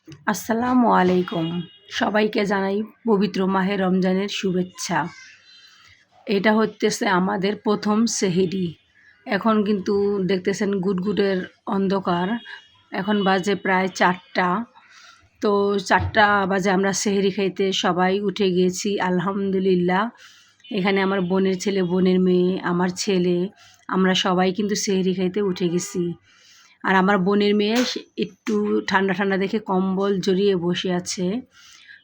আসসালামু আলাইকুম। সবাইকে জানাই পবিত্র মাহে রমজানের শুভেচ্ছা। এটা হইতেছে আমাদের ১ম সেহরি। এখন কিন্তু দেখতেছেন গুডগুডের অন্ধকার। এখন বাজে প্রায় ৪টা। তো ৪টা বাজে আমরা সেহরি খাইতে সবাই উঠে গিয়েছি আলহামদুলিল্লাহ। এখানে আমার বোনের ছেলে, বোনের মেয়ে, আমার ছেলে, আমরা সবাই কিন্তু সেহরি খাইতে উঠে গেছি। আর আমার বোনের মেয়ে একটু ঠান্ডা ঠান্ডা দেখে কম্বল জড়িয়ে বসে আছে।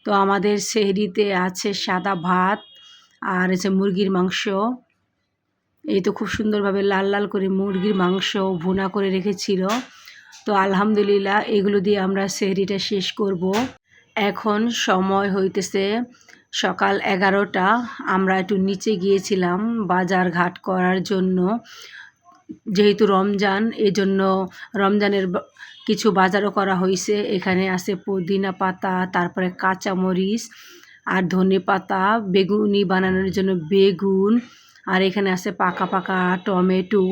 তো আমাদের সেহরিতে আছে সাদা ভাত আর হচ্ছে মুরগির মাংস। এই তো খুব সুন্দরভাবে লাল লাল করে মুরগির মাংস ভুনা করে রেখেছিল। তো আলহামদুলিল্লাহ এগুলো দিয়ে আমরা সেহরিটা শেষ করব। এখন সময় হইতেছে সকাল 11টা। আমরা একটু নিচে গিয়েছিলাম বাজার ঘাট করার জন্য। যেহেতু রমজান, এজন্য রমজানের কিছু বাজারও করা হয়েছে। এখানে আছে পুদিনা পাতা, তারপরে কাঁচামরিচ আর ধনেপাতা, বেগুনি বানানোর জন্য বেগুন, আর এখানে আছে পাকা পাকা টমেটো,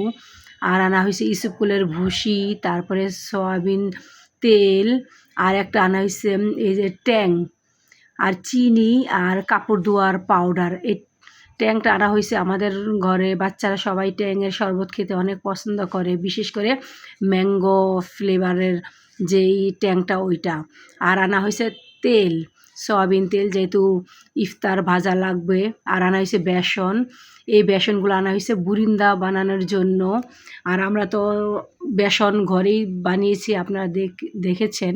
আর আনা হয়েছে ইসবগুলের ভুসি, তারপরে সয়াবিন তেল, আর একটা আনা হয়েছে এই যে ট্যাং, আর চিনি, আর কাপড় ধোয়ার পাউডার। এই ট্যাংটা আনা হয়েছে আমাদের ঘরে বাচ্চারা সবাই ট্যাংয়ের শরবত খেতে অনেক পছন্দ করে, বিশেষ করে ম্যাঙ্গো ফ্লেভারের যেই ট্যাংটা ওইটা। আর আনা হয়েছে তেল, সয়াবিন তেল, যেহেতু ইফতার ভাজা লাগবে। আর আনা হয়েছে বেসন। এই বেসনগুলো আনা হয়েছে বুরিন্দা বানানোর জন্য। আর আমরা তো বেসন ঘরেই বানিয়েছি, আপনারা দেখেছেন।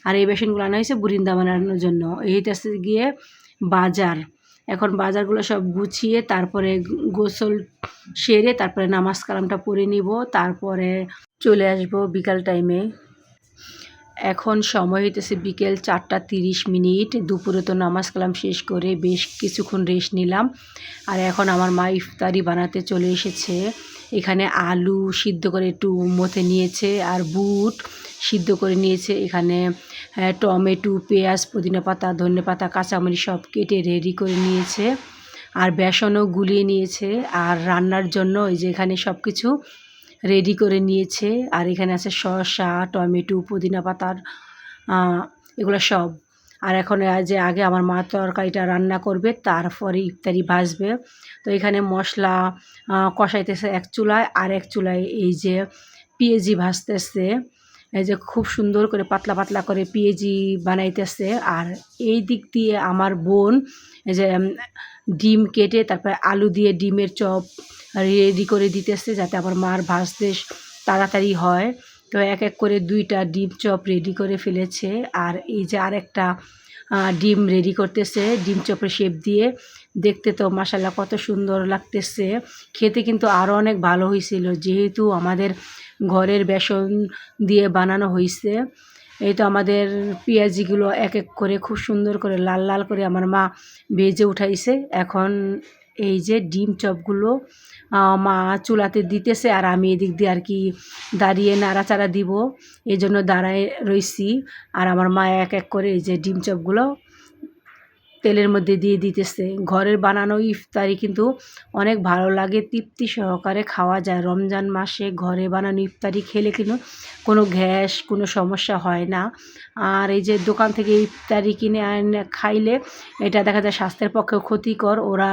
আর এই বেসনগুলো আনা হয়েছে বুরিন্দা বানানোর জন্য। এইটা গিয়ে বাজার। এখন বাজারগুলো সব গুছিয়ে তারপরে গোসল সেরে তারপরে নামাজ কালামটা পড়ে নিব, তারপরে চলে আসব বিকাল টাইমে। এখন সময় হইতেছে বিকেল 4:30। দুপুরে তো নামাজ কালাম শেষ করে বেশ কিছুক্ষণ রেস্ট নিলাম। আর এখন আমার মা ইফতারি বানাতে চলে এসেছে। এখানে আলু সিদ্ধ করে একটু মথে নিয়েছে, আর বুট সিদ্ধ করে নিয়েছে। এখানে টমেটো, পেঁয়াজ, পুদিনা পাতা, ধনে পাতা, কাঁচামরিচ সব কেটে রেডি করে নিয়েছে। আর বেসনও গুলিয়ে নিয়েছে। আর রান্নার জন্য এই যে এখানে সব কিছু রেডি করে নিয়েছে। আর এখানে আছে শসা, টমেটো, পুদিনা পাতার এগুলো সব। আর এখন যে আগে আমার মা তরকারিটা রান্না করবে, তারপরে ইফতারি ভাজবে। তো এখানে মশলা কষাইতেছে এক চুলায়, আর এক চুলায় এই যে পেঁয়াজি ভাজতেছে। এই যে খুব সুন্দর করে পাতলা পাতলা করে পেঁয়াজি বানাইতেছে। আর এই দিক দিয়ে আমার বোন এই যে ডিম কেটে তারপরে আলু দিয়ে ডিমের চপ রেডি করে দিতেছে, যাতে আমার মার ভাজতে তাড়াতাড়ি হয়। তো এক এক করে 2টা ডিম চপ রেডি করে ফেলেছে। আর এই যে আরেকটা ডিম রেডি করতেছে ডিম চপের শেপ দিয়ে। দেখতে তো মাশাআল্লাহ কত সুন্দর লাগতেছে। খেতে কিন্তু আরও অনেক ভালো হয়েছিল, যেহেতু আমাদের ঘরের বেসন দিয়ে বানানো হয়েছে। এই তো আমাদের পেঁয়াজিগুলো এক এক করে খুব সুন্দর করে লাল লাল করে আমার মা ভেজে উঠাইছে। এখন এই যে ডিম চপগুলো মা চুলাতে দিতেছে, আর আমি এদিক দিয়ে আর কি দাঁড়িয়ে নাড়াচাড়া দিব, এই জন্য দাঁড়ায় রইছি। আর আমার মা এক এক করে এই যে ডিম চপগুলো তেলের মধ্যে দিয়ে দিতেছে। ঘরের বানানো ইফতারি কিন্তু অনেক ভালো লাগে, তৃপ্তি সহকারে খাওয়া যায়। রমজান মাসে ঘরে বানানো ইফতারি খেলে কিন্তু কোনো গ্যাস, কোনো সমস্যা হয় না। আর এই যে দোকান থেকে ইফতারি কিনে এনে খাইলে এটা দেখা যায় স্বাস্থ্যের পক্ষেও ক্ষতিকর। ওরা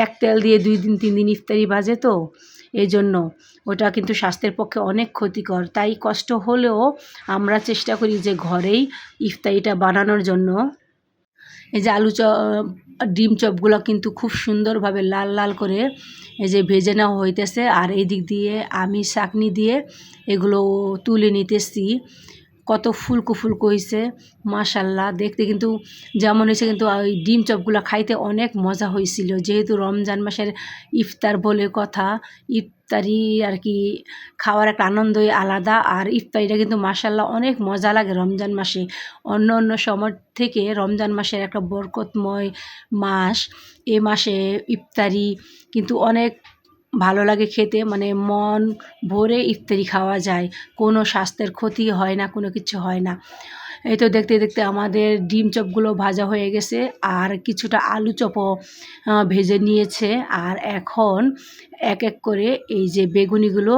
এক তেল দিয়ে 2 দিন 3 দিন ইফতারি ভাজে, তো এই জন্য ওটা কিন্তু স্বাস্থ্যের পক্ষে অনেক ক্ষতিকর। তাই কষ্ট হলেও আমরা চেষ্টা করি যে ঘরেই ইফতারিটা বানানোর জন্য। এই যে ডিম চপগুলো কিন্তু খুব সুন্দরভাবে লাল লাল করে এই যে ভেজে নেওয়া হইতেছে। আর এই দিক দিয়ে আমি ছাঁকনি দিয়ে এগুলো তুলে নিতেছি। কত ফুলকো ফুলকো হয়েছে মাশাআল্লাহ। দেখতে কিন্তু যেমন হয়েছে, কিন্তু ওই ডিম চপগুলো খাইতে অনেক মজা হয়েছিল। যেহেতু রমজান মাসের ইফতার বলে কথা, ইফতারি আর কি খাওয়ার একটা আনন্দই আলাদা। আর ইফতারিটা কিন্তু মাশাআল্লাহ অনেক মজা লাগে রমজান মাসে। অন্য অন্য সময় থেকে রমজান মাসের একটা বরকতময় মাস। এ মাসে ইফতারি কিন্তু অনেক ভালো লাগে খেতে, মানে মন ভরে ইফতারি খাওয়া যায়, কোনো স্বাস্থ্যের ক্ষতি হয় না, কোনো কিছু হয় না। এই তো দেখতে দেখতে আমাদের ডিম চপগুলো ভাজা হয়ে গেছে, আর কিছুটা আলু চপও ভেজে নিয়েছে। আর এখন এক এক করে এই যে বেগুনিগুলো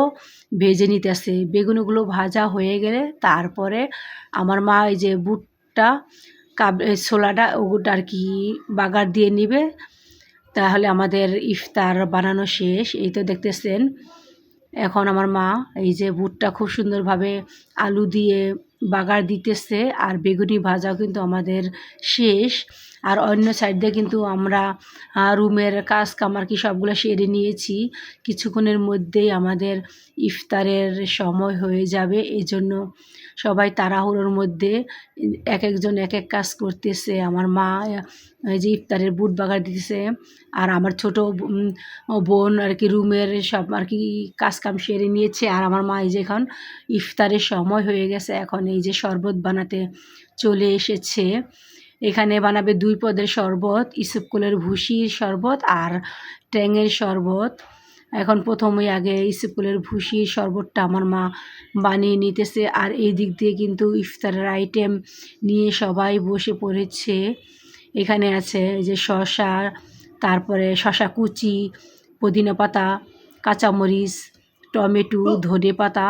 ভেজে নিতেছে। বেগুনিগুলো ভাজা হয়ে গেলে তারপরে আমার মা এই যে বুটটা ছোলাটা ওগুলো আর কি বাগার দিয়ে নিবে, তাহলে আমাদের ইফতার বানানো শেষ। এই তো দেখতেছেন এখন আমার মা এই যে বুটটা খুব সুন্দরভাবে আলু দিয়ে বাগার দিতেছে, আর বেগুনি ভাজাও কিন্তু আমাদের শেষ। আর অন্য সাইড দিয়ে কিন্তু আমরা রুমের কাজ কামার কি সবগুলো সেরে নিয়েছি। কিছুক্ষণের মধ্যেই আমাদের ইফতারের সময় হয়ে যাবে, এই জন্য সবাই তাড়াহুড়োর মধ্যে এক একজন এক এক কাজ করতেছে। আমার মা এই যে ইফতারের বুট বাগার দিতেছে, আর আমার ছোট বোন আর কি রুমের সব আর কি কাজ কাম সেরে নিয়েছে। আর আমার মা এই যে এখন ইফতারের সময় হয়ে গেছে, এখন এই যে শরবত বানাতে চলে এসেছে। এখানে বানাবে 2 পদের শরবত, ইসবগুলের ভুসির শরবত আর ট্যাঙের শরবত। এখন প্রথমেই আগে ইসবগুলের ভুসির শরবতটা আমার মা বানিয়ে নিতেছে, আর এই দিক দিয়ে কিন্তু ইফতারের আইটেম নিয়ে সবাই বসে পড়েছে। এখানে আছে এই যে শসা, তারপরে শসা কুচি, পুদিনা পাতা, কাঁচামরিচ, টমেটো, ধনে পাতা,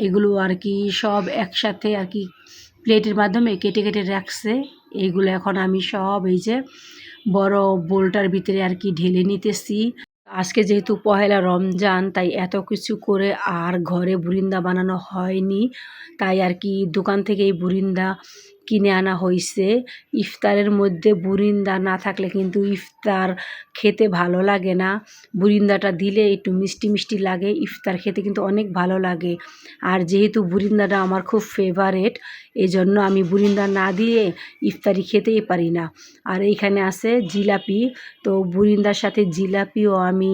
এগুলো আর কি সব একসাথে আর কি প্লেটের মাধ্যমে কেটে কেটে রাখছে। এইগুলো এখন আমি সব এই যে বড় বোলটার ভিতরে আর কি ঢেলে নিতেছি। আজকে যেহেতু পহেলা রমজান, তাই এত কিছু করে আর ঘরে বুরিন্দা বানানো হয়নি, তাই আর কি দোকান থেকে এই বুরিন্দা কিনে আনা হয়েছে। ইফতারের মধ্যে বুরিন্দা না থাকলে কিন্তু ইফতার খেতে ভালো লাগে না। বুরিন্দাটা দিলে একটু মিষ্টি মিষ্টি লাগে, ইফতার খেতে কিন্তু অনেক ভালো লাগে। আর যেহেতু বুরিন্দাটা আমার খুব ফেভারেট, এই জন্য আমি বুরিন্দা না দিয়ে ইফতারি খেতেই পারি না। আর এইখানে আছে জিলাপি, তো বুরিন্দার সাথে জিলাপিও আমি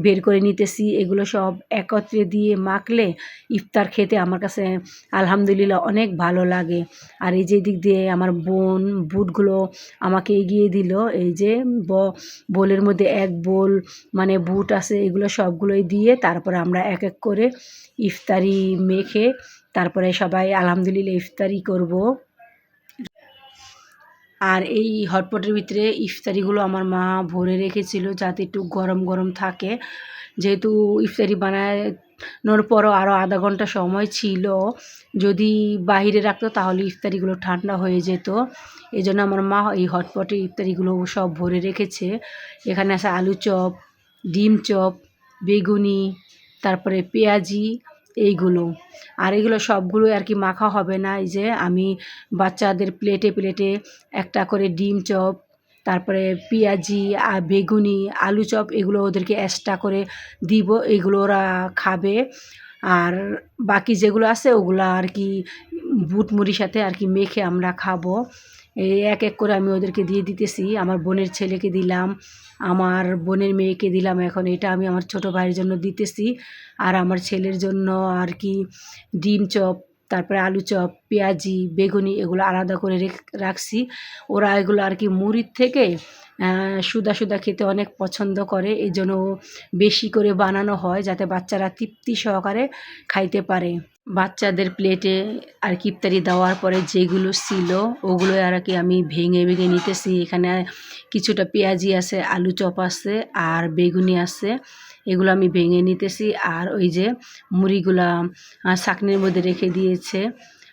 বের করে নিতেছি। এগুলো সব একত্রে দিয়ে মাখলে ইফতার খেতে আমার কাছে আলহামদুলিল্লাহ অনেক ভালো লাগে। আর এই যে দিক দিয়ে আমার বোন বুটগুলো আমাকে এগিয়ে দিল। এই যে বোলের মধ্যে এক বোল মানে বুট আছে, এগুলো সবগুলোই দিয়ে তারপরে আমরা এক এক করে ইফতারি মেখে তারপরে সবাই আলহামদুলিল্লাহ ইফতারি করব। আর এই হটপটের ভিতরে ইফতারিগুলো আমার মা ভরে রেখেছিল যাতে একটু গরম গরম থাকে। যেহেতু ইফতারি বানানোর পরও আরও আধা ঘন্টা সময় ছিল, যদি বাহিরে রাখতো তাহলে ইফতারিগুলো ঠান্ডা হয়ে যেত। এই জন্য আমার মা এই হটপটে ইফতারিগুলো সব ভরে রেখেছে। এখানে আছে আলু চপ, ডিম চপ, বেগুনি, তারপরে পেঁয়াজি, এইগুলো। আর এগুলো সবগুলো আর কি মাখা হবে না। এই যে আমি বাচ্চাদের প্লেটে প্লেটে একটা করে ডিম চপ, তারপরে পেঁয়াজি আর বেগুনি, আলু চপ, এগুলো ওদেরকে এক্সট্রা করে দিব, এগুলো ওরা খাবে। আর বাকি যেগুলো আছে ওগুলো আর কি বুট মুড়ির সাথে আর কি মেখে আমরা খাবো। এই এক এক করে আমি ওদেরকে দিয়ে দিতেছি। আমার বোনের ছেলেকে দিলাম, আমার বোনের মেয়েকে দিলাম, এখন এটা আমি আমার ছোটো ভাইয়ের জন্য দিতেছি। আর আমার ছেলের জন্য আর কি ডিম চপ, তারপরে আলু চপ, পেঁয়াজি, বেগুনি এগুলো আলাদা করে রাখছি। ওরা এগুলো আর কি মুড়ির থেকে সুদা সুদা খেতে অনেক পছন্দ করে, এই জন্য বেশি করে বানানো হয় যাতে বাচ্চারা তৃপ্তি সহকারে খাইতে পারে। বাচ্চাদের প্লেটে আর কি ইফতারি দেওয়ার পরে যেগুলো ছিল ওগুলো আর কি আমি ভেঙে ভেঙে নিতেছি। এখানে কিছুটা পেঁয়াজি আছে, আলু চপ আছে, আর বেগুনি আছে, এগুলো আমি ভেঙে নিতেছি। আর ওই যে মুড়িগুলা ছাঁকনির মধ্যে রেখে দিয়েছে।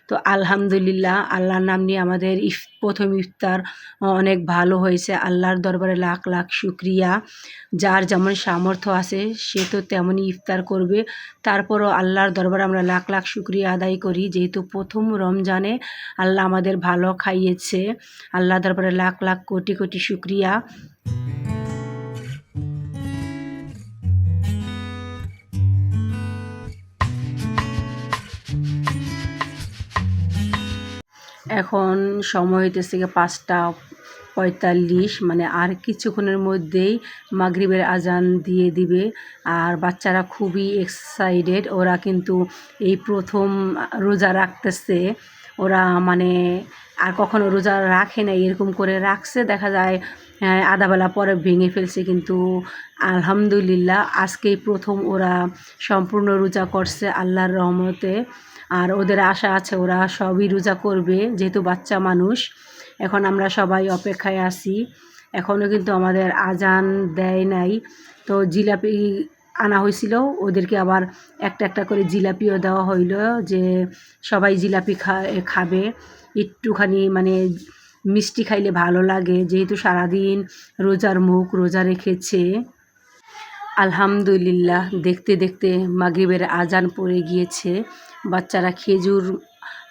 তো আলহামদুলিল্লাহ, আল্লাহর নাম নিয়ে আমাদের প্রথম ইফতার অনেক ভালো হয়েছে। আল্লাহর দরবারে লাখ লাখ শুক্রিয়া। যার যেমন সামর্থ্য আছে সে তো তেমনই ইফতার করবে। তারপরও আল্লাহর দরবারে আমরা লাখ লাখ শুক্রিয়া আদায় করি, যেহেতু প্রথম রমজানে আল্লাহ আমাদের ভালো খাইয়েছে। আল্লাহর দরবারে লাখ লাখ কোটি কোটি শুক্রিয়া। এখন সময় হইতেছে 5:45, মানে আর কিছুক্ষণের মধ্যেই মাগরিবের আজান দিয়ে দিবে। আর বাচ্চারা খুবই এক্সাইটেড, ওরা কিন্তু এই প্রথম রোজা রাখতেছে। ওরা মানে আর কখনো রোজা রাখে না, এরকম করে রাখছে, দেখা যায় আধাবেলা পরে ভেঙে ফেলছে, কিন্তু আলহামদুলিল্লাহ আজকেই প্রথম ওরা সম্পূর্ণ রোজা করছে আল্লাহর রহমতে। আর ওদের আশা আছে ওরা সবই রোজা করবে, যেহেতু বাচ্চা মানুষ। এখন আমরা সবাই অপেক্ষায় আছি, এখনও কিন্তু আমাদের আজান দেয় নাই। তো জিলাপি আনা হয়েছিল, ওদেরকে আবার একটা একটা করে জিলাপিও দেওয়া হইল, যে সবাই জিলাপি খাবে। একটুখানি মানে মিষ্টি খাইলে ভালো লাগে, যেহেতু সারাদিন রোজার মুখ রোজা রেখেছে। আলহামদুলিল্লাহ, দেখতে দেখতে মাগরিবের আজান পড়ে গিয়েছে। বাচ্চারা খেজুর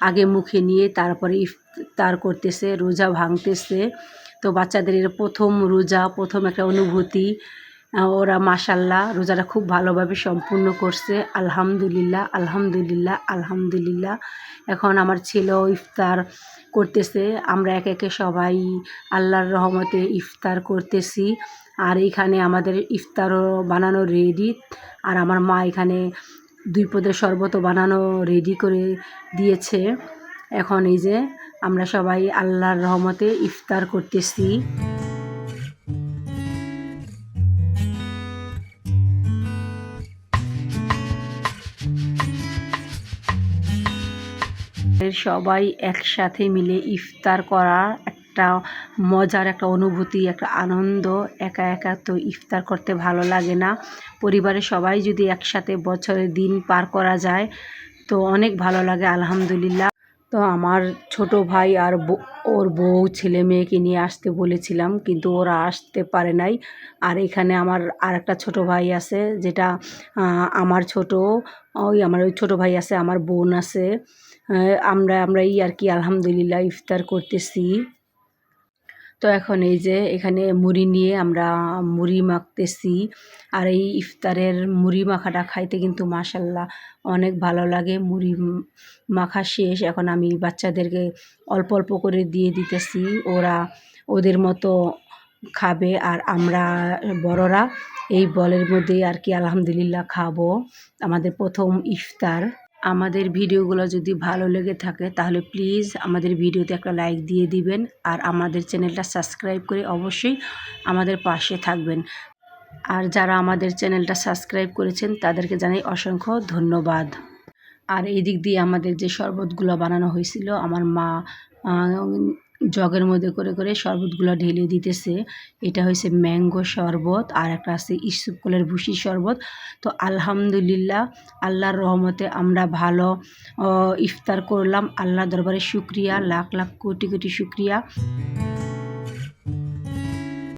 আগে মুখে নিয়ে তারপরে ইফতার করতেছে, রোজা ভাঙতেছে। তো বাচ্চাদের প্রথম রোজা, প্রথম একটা অনুভূতি। ওরা মাশাল্লাহ রোজাটা খুব ভালোভাবে সম্পূর্ণ করছে। আলহামদুলিল্লাহ, আলহামদুলিল্লাহ, আলহামদুলিল্লাহ। এখন আমার ছেলেও ইফতার করতেছে, আমরা একে একে সবাই আল্লাহর রহমতে ইফতার করতেছি। আর এখানে আমাদের ইফতারও বানানো রেডি, আর আমার মা এখানে 2 পদের শরবতও বানানো রেডি করে দিয়েছে। এখন এই যে আমরা সবাই আল্লাহর রহমতে ইফতার করতেছি। সবাই একসাথে মিলে ইফতার করা একটা মজার একটা অনুভূতি, একটা আনন্দ। একা একা তো ইফতার করতে ভালো লাগে না। পরিবারের সবাই যদি একসাথে বছরের দিন পার করা যায় তো অনেক ভালো লাগে। আলহামদুলিল্লাহ। তো আমার ছোট ভাই আর ওর বউ ছেলে মেয়েকে নিয়ে আসতে বলেছিলাম, কিন্তু ওরা আসতে পারে নাই। আর এখানে আমার আর একটা ছোটো ভাই আছে, যেটা আমার ছোট, আমার ওই ছোটো ভাই আছে, আমার বোন আছে। আমরাই আর কি আলহামদুলিল্লাহ ইফতার করতেছি। তো এখন এই যে এখানে মুড়ি নিয়ে আমরা মুড়ি মাখতেছি। আর এই ইফতারের মুড়ি মাখাটা খাইতে কিন্তু মাশাল্লাহ অনেক ভালো লাগে। মুড়ি মাখা শেষ, এখন আমি বাচ্চাদেরকে অল্প অল্প করে দিয়ে দিতেছি, ওরা ওদের মতো খাবে। আর আমরা বড়রা এই বলের মধ্যে আর কি আলহামদুলিল্লাহ খাবো আমাদের প্রথম ইফতার। আমাদের ভিডিওগুলো যদি ভালো লেগে থাকে তাহলে প্লিজ আমাদের ভিডিওতে একটা লাইক দিয়ে দিবেন, আর আমাদের চ্যানেলটা সাবস্ক্রাইব করে অবশ্যই আমাদের পাশে থাকবেন। আর যারা আমাদের চ্যানেলটা সাবস্ক্রাইব করেছেন তাদেরকে জানাই অসংখ্য ধন্যবাদ। আর এই দিক দিয়ে আমাদের যে শরবতগুলো বানানো হয়েছিল, আমার মা জগের মধ্যে করে করে শরবতগুলো ঢেলে দিতেছে। এটা হয়েছে ম্যাঙ্গো শরবত, আর একটা আছে ইসুফকলের ভুসির শরবত। তো আলহামদুলিল্লাহ, আল্লাহর রহমতে আমরা ভালো ইফতার করলাম। আল্লাহ দরবারে শুক্রিয়া, লাখ লাখ কোটি কোটি শুক্রিয়া।